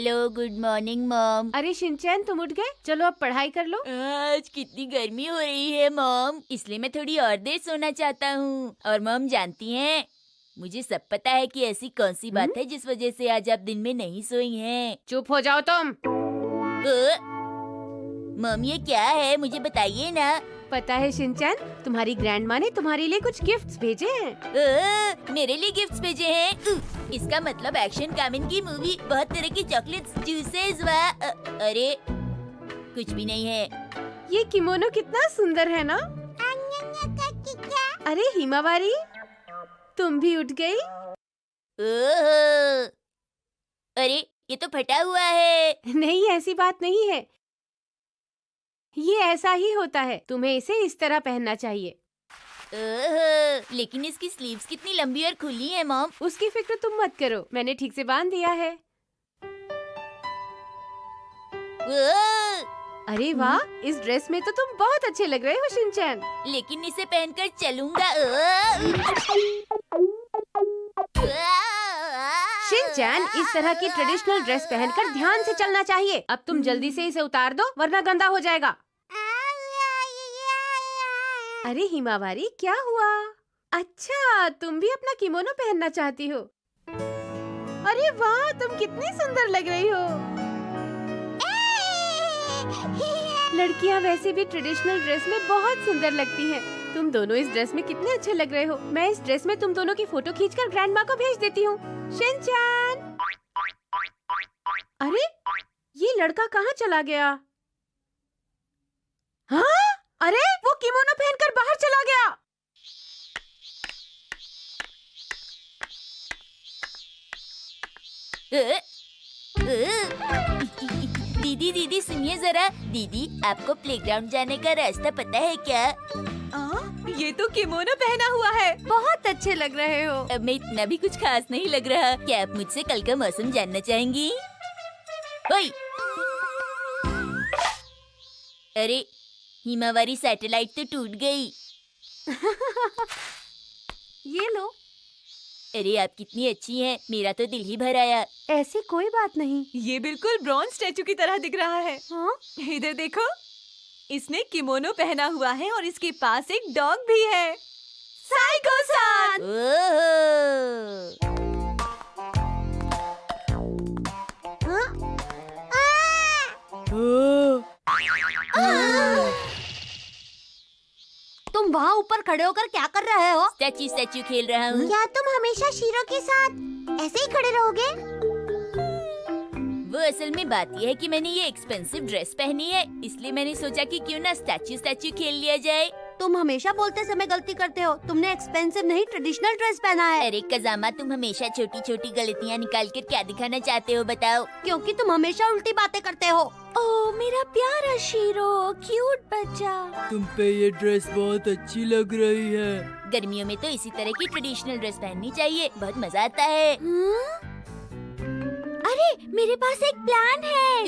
Hello, good morning mom. अरे Shinchan, तुम उठ गए? चलो अब पढ़ाई कर लो। आज कितनी गर्मी हो रही है मॉम, इसलिए मैं थोड़ी और देर सोना चाहता हूँ। और मॉम जानती हैं, मुझे सब पता है कि ऐसी कौन सी बात है जिस वजह से आज आप दिन में नहीं सोई हैं। चुप हो जाओ तुम। मॉम ये क्या है, मुझे बताइए ना। पता है शिनचैन, तुम्हारी ग्रैंड माँ ने तुम्हारे लिए कुछ गिफ्ट्स भेजे हैं। मेरे लिए गिफ्ट्स भेजे हैं? इसका मतलब एक्शन कामिन की मूवी, बहुत तरह की चॉकलेट्स, जूसेस अरे कुछ भी नहीं है। ये किमोनो कितना सुंदर है ना। अरे हिमावारी, तुम भी उठ गई? अरे ये तो फटा हुआ है। नहीं, ऐसी बात नहीं है, ये ऐसा ही होता है। तुम्हें इसे इस तरह पहनना चाहिए। लेकिन इसकी स्लीव्स कितनी लंबी और खुली है मॉम। उसकी फिक्र तुम मत करो, मैंने ठीक से बांध दिया है। अरे वाह, इस ड्रेस में तो तुम बहुत अच्छे लग रहे हो शिनचैन। लेकिन इसे पहनकर चलूंगा। शिनचैन, इस तरह की ट्रेडिशनल ड्रेस पहनकर ध्यान से चलना चाहिए। अब तुम जल्दी से इसे उतार दो, वरना गंदा हो जाएगा। अरे हिमावारी, क्या हुआ? अच्छा, तुम भी अपना किमोनो पहनना चाहती हो? अरे वाह, तुम कितनी सुंदर लग रही हो। लड़कियां वैसे भी ट्रेडिशनल ड्रेस में बहुत सुंदर लगती हैं। तुम दोनों इस ड्रेस में कितने अच्छे लग रहे हो। मैं इस ड्रेस में तुम दोनों की फोटो खींचकर ग्रैंड माँ को भेज देती हूँ। शिनचैन! अरे ये लड़का कहाँ चला गया? हाँ? अरे वो किमोनो पहनकर बाहर चला गया। दीदी सुनिए जरा। दीदी, आपको प्लेग्राउंड जाने का रास्ता पता है क्या? ये तो किमोनो पहना हुआ है, बहुत अच्छे लग रहे हो। अब मैं इतना भी कुछ खास नहीं लग रहा। क्या आप मुझसे कल का मौसम जानना चाहेंगी? ओए! अरे हिमावारी सैटेलाइट तो टूट गई। ये लो। अरे आप कितनी अच्छी हैं, मेरा तो दिल ही भर आया। ऐसी कोई बात नहीं। ये बिल्कुल ब्रॉन्ज स्टैचू की तरह दिख रहा है। हाँ? इधर देखो, इसने किमोनो पहना हुआ है और इसके पास एक डॉग भी है। साइको-सान! तुम वहाँ ऊपर खड़े होकर क्या कर रहे हो? स्टैचू खेल रहा हूँ। क्या तुम हमेशा शीरो के साथ ऐसे ही खड़े रहोगे? वो असल में बात यह है कि मैंने ये एक्सपेंसिव ड्रेस पहनी है, इसलिए मैंने सोचा कि क्यों ना स्टैचू खेल लिया जाए। तुम हमेशा बोलते समय गलती करते हो। तुमने एक्सपेंसिव नहीं, ट्रेडिशनल ड्रेस पहना है। अरे कजामा, तुम हमेशा छोटी छोटी गलतियाँ निकाल कर क्या दिखाना चाहते हो बताओ? क्योंकि तुम हमेशा उल्टी बातें करते हो। ओह मेरा प्यारा शीरो, क्यूट बच्चा। तुम पे ये ड्रेस बहुत अच्छी लग रही है। गर्मियों में तो इसी तरह की ट्रेडिशनल ड्रेस पहननी चाहिए, बहुत मजा आता है। अरे मेरे पास एक प्लान है।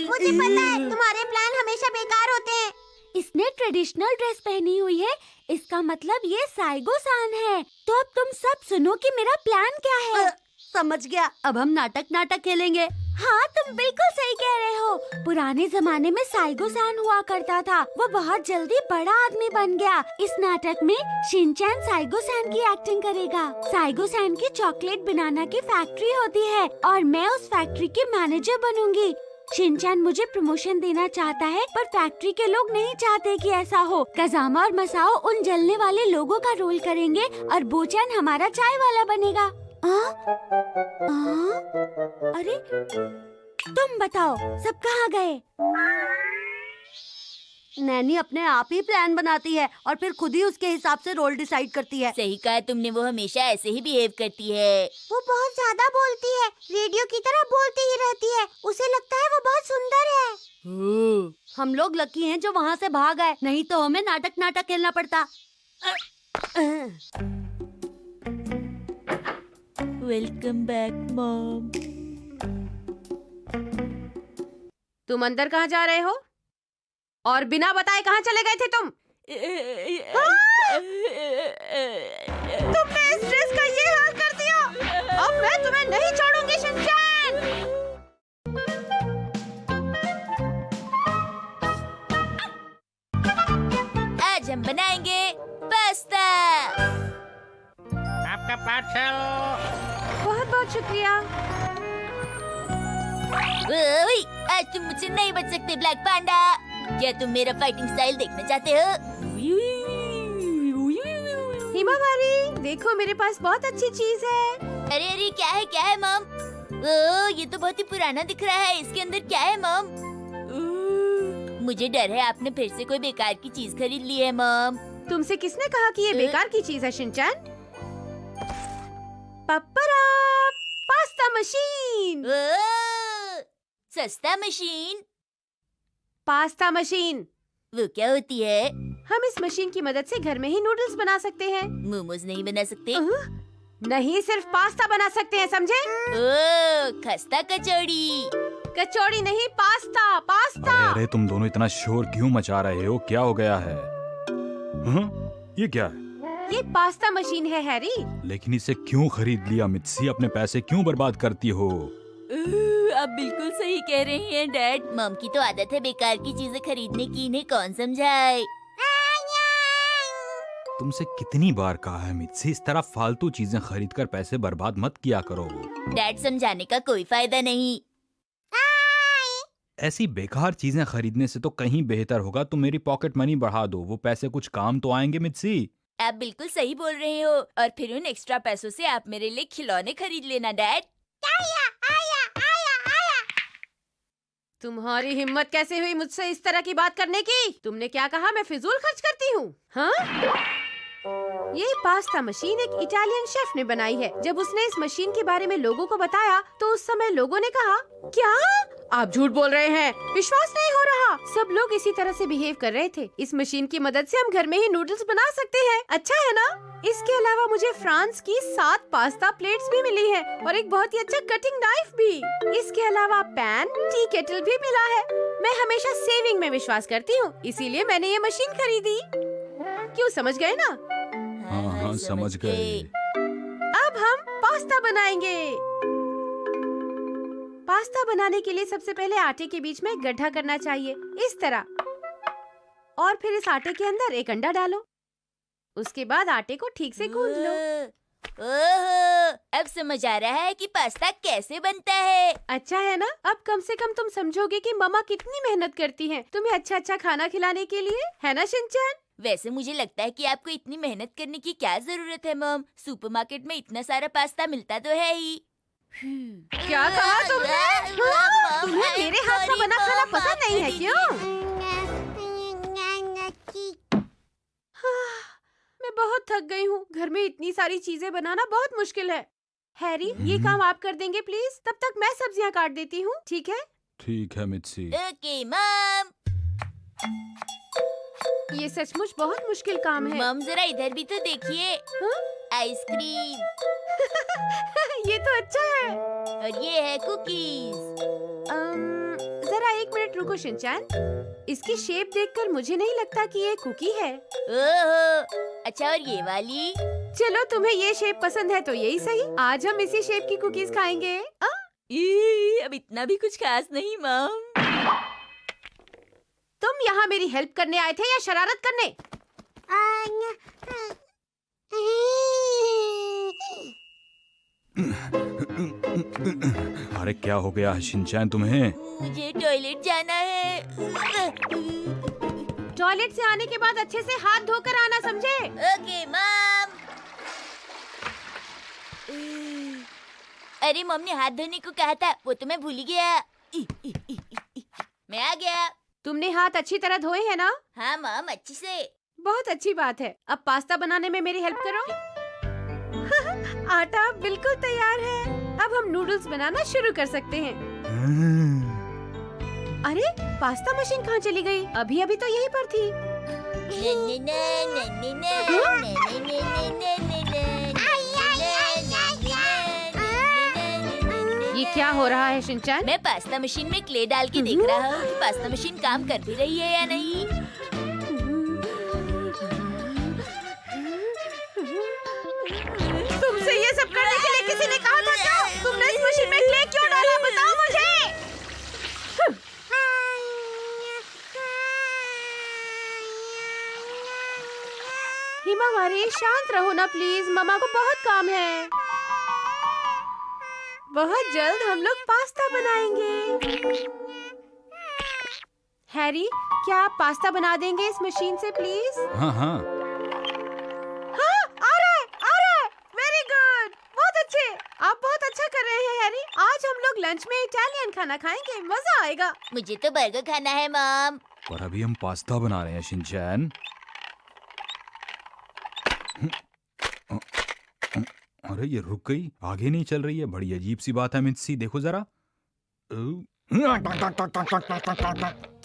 मुझे पता है, तुम्हारे प्लान हमेशा बेकार होते हैं। इसने ट्रेडिशनल ड्रेस पहनी हुई है, इसका मतलब ये साइगो-सान है। तो अब तुम सब सुनो कि मेरा प्लान क्या है। समझ गया, अब हम नाटक खेलेंगे। हाँ, तुम बिल्कुल सही कह रहे हो। पुराने जमाने में साइगो-सान हुआ करता था। वो बहुत जल्दी बड़ा आदमी बन गया। इस नाटक में शिनचैन साइगो-सान की एक्टिंग करेगा। साइगो-सान की चॉकलेट बनाना की फैक्ट्री होती है और मैं उस फैक्ट्री की मैनेजर बनूंगी। शिनचैन मुझे प्रमोशन देना चाहता है, पर फैक्ट्री के लोग नहीं चाहते कि ऐसा हो। कजामा और मसाओ उन जलने वाले लोगों का रोल करेंगे और बोचैन हमारा चाय वाला बनेगा। अरे तुम बताओ, सब कहाँ गए? नैनी अपने आप ही प्लान बनाती है और फिर खुद ही उसके हिसाब से रोल डिसाइड करती है। सही कहा तुमने, वो हमेशा ऐसे ही बिहेव करती है। वो बहुत ज्यादा बोलती है, रेडियो की तरह बोलती ही रहती है। उसे लगता है वो बहुत सुंदर है। हम लोग लकी हैं जो वहाँ से भाग आए, नहीं तो हमें नाटक खेलना पड़ता। Welcome back mom. तुम अंदर कहाँ जा रहे हो? और बिना बताए कहाँ चले गए थे तुम? तुमने इस ड्रेस का ये हाल कर दिया। अब मैं तुम्हें नहीं छोड़ूंगी शिनचैन। हम बनाएंगे पास्ता। आपका पार्सल। बहुत बहुत शुक्रिया। ओए, आज तुम मुझसे नहीं बच सकते ब्लैक पांडा। क्या तुम मेरा फाइटिंग स्टाइल देखना चाहते हो? हिमावारी, देखो मेरे पास बहुत अच्छी चीज है। अरे अरे, क्या है मॉम? ओ, ये तो बहुत ही पुराना दिख रहा है। इसके अंदर क्या है मॉम? मुझे डर है आपने फिर से कोई बेकार की चीज खरीद ली है मॉम। तुमसे किसने कहा कि ये बेकार की चीज है शिनचैन? पप्परा, पास्ता मशीन। ओ, सस्ता मशीन। Pasta machine. वो क्या होती है? हम इस मशीन की मदद से घर में ही नूडल्स बना सकते हैं। मोमोज नहीं बना सकते? नहीं, सिर्फ पास्ता बना सकते हैं, समझे? ओ, खस्ता कचौड़ी। कचौड़ी नहीं, पास्ता पास्ता। अरे तुम दोनों इतना शोर क्यों मचा रहे हो? क्या हो गया है? ये क्या है? ये पास्ता मशीन है हैरी। लेकिन इसे क्यों खरीद लिया मित्सी? अपने पैसे क्यों बर्बाद करती हो? आप बिल्कुल सही कह रही हैं डैड। मॉम की तो आदत है बेकार की चीजें खरीदने की, इन्हें कौन समझाए। तुमसे कितनी बार कहा है मित्सी, इस तरह फालतू चीजें खरीद कर पैसे बर्बाद मत किया करो। डैड, समझाने का कोई फायदा नहीं। ऐसी बेकार चीजें खरीदने से तो कहीं बेहतर होगा तुम मेरी पॉकेट मनी बढ़ा दो। वो पैसे कुछ काम तो आएंगे मित्सी। आप बिल्कुल सही बोल रहे हो। और फिर उन एक्स्ट्रा पैसों से आप मेरे लिए खिलौने खरीद लेना डैड। तुम्हारी हिम्मत कैसे हुई मुझसे इस तरह की बात करने की? तुमने क्या कहा मैं फिजूल खर्च करती हूँ? हाँ? ये पास्ता मशीन एक इटालियन शेफ ने बनाई है। जब उसने इस मशीन के बारे में लोगों को बताया तो उस समय लोगों ने कहा, क्या आप झूठ बोल रहे हैं, विश्वास नहीं हो रहा। सब लोग इसी तरह से बिहेव कर रहे थे। इस मशीन की मदद से हम घर में ही नूडल्स बना सकते हैं। अच्छा है ना? इसके अलावा मुझे फ्रांस की 7 पास्ता प्लेट्स भी मिली है और एक बहुत ही अच्छा कटिंग नाइफ भी। इसके अलावा पैन, टी केटल भी मिला है। मैं हमेशा सेविंग में विश्वास करती हूँ, इसीलिए मैंने ये मशीन खरीदी। क्यों, समझ गए ना? हाँ, समझ गए। अब हम पास्ता बनाएंगे। पास्ता बनाने के लिए सबसे पहले आटे के बीच में एक गड्ढा करना चाहिए, इस तरह। और फिर इस आटे के अंदर एक अंडा डालो। उसके बाद आटे को ठीक से गूंद लो। ओहो, अब समझ आ रहा है कि पास्ता कैसे बनता है। अच्छा है ना? अब कम से कम तुम समझोगे कि मम्मा कितनी मेहनत करती हैं तुम्हें अच्छा अच्छा खाना खिलाने के लिए, है ना शिनचैन? वैसे मुझे लगता है कि आपको इतनी मेहनत करने की क्या जरूरत है मॉम। सुपरमार्केट में इतना सारा पास्ता मिलता तो है ही। क्या कहा तुमने? तुम्हें मेरे हाथ का बना खाना पसंद नहीं है क्यों? मैं बहुत थक गई हूँ। घर में इतनी सारी चीजें बनाना बहुत मुश्किल है। हैरी, ये काम आप कर देंगे प्लीज? तब तक मैं सब्जियाँ काट देती हूँ, ठीक है? ठीक है मित्सी। Okay mom. ये सचमुच बहुत मुश्किल काम है। मॉम, जरा इधर भी तो देखिए। आइसक्रीम। ये तो अच्छा है। और ये है कुकीज। जरा एक मिनट रुको शिनचैन। इसकी शेप देखकर मुझे नहीं लगता कि ये कुकी है। ओहो, अच्छा, और ये वाली? चलो, तुम्हें ये शेप पसंद है तो यही सही। आज हम इसी शेप की कुकीज खाएंगे। अब इतना भी कुछ खास नहीं मॉम। तुम यहाँ मेरी हेल्प करने आए थे या शरारत करने? अरे क्या हो गया है शिनचैन तुम्हें? मुझे टॉयलेट जाना है। टॉयलेट से आने के बाद अच्छे से हाथ धोकर आना, समझे? Okay mom. अरे मॉम ने हाथ धोने को कहा था, वो तो मैं भूल ही गया। मैं आ गया। तुमने हाथ अच्छी तरह धोए हैं ना? हाँ मॉम, अच्छी से। बहुत अच्छी बात है। अब पास्ता बनाने में मेरी हेल्प करो। आटा बिल्कुल तैयार है। अब हम नूडल्स बनाना शुरू कर सकते हैं। अरे, पास्ता मशीन कहाँ चली गई? अभी अभी तो यहीं पर थी। ये क्या हो रहा है शिनचैन? मैं पास्ता मशीन में क्ले डाल के देख रहा हूँ कि पास्ता मशीन काम कर भी रही है या नहीं। तुमसे ये सब करने के लिए किसी ने कहा था क्या? तुमने इस मशीन में क्ले क्यों डाला, बताओ मुझे। हिमा मारी, शांत रहो ना प्लीज, मम्मा को बहुत काम है। बहुत जल्द हम लोग पास्ता बनाएंगे। हैरी, क्या आप पास्ता बना देंगे इस मशीन से प्लीज? हाँ हाँ। हाँ, आ रहा है। वेरी गुड, बहुत अच्छे। आप बहुत अच्छा कर रहे हैं हैरी। आज हम लोग लंच में इटालियन खाना खाएंगे, मजा आएगा। मुझे तो बर्गर खाना है मॉम। पर अभी हम पास्ता बना रहे हैं शिनचैन। अरे ये रुक गई, आगे नहीं चल रही है। बड़ी अजीब सी बात है मित्सी, देखो जरा।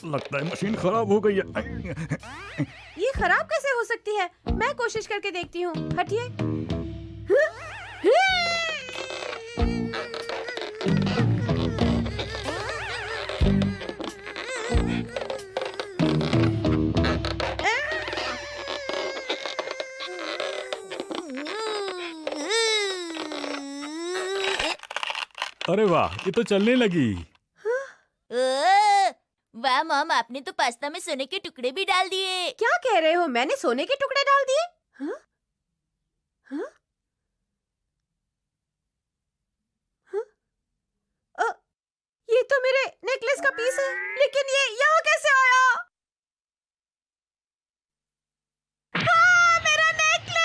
लगता है मशीन खराब हो गई है। ये खराब कैसे हो सकती है? मैं कोशिश करके देखती हूँ। हटिए। अरे वाह, ये तो चलने लगी। वाह मॉम, आपने तो पास्ता में सोने के टुकड़े भी डाल दिए। क्या कह रहे हो? मैंने सोने के टुकड़े डाल दिए? हाँ? हाँ? हाँ? ये तो मेरे नेकलेस का पीस है, लेकिन ये यहाँ कैसे आया? हाँ, मेरा नेकलेस!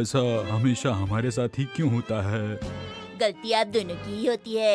ऐसा हमेशा हमारे साथ ही क्यों होता है? गलती आप दोनों की ही होती है।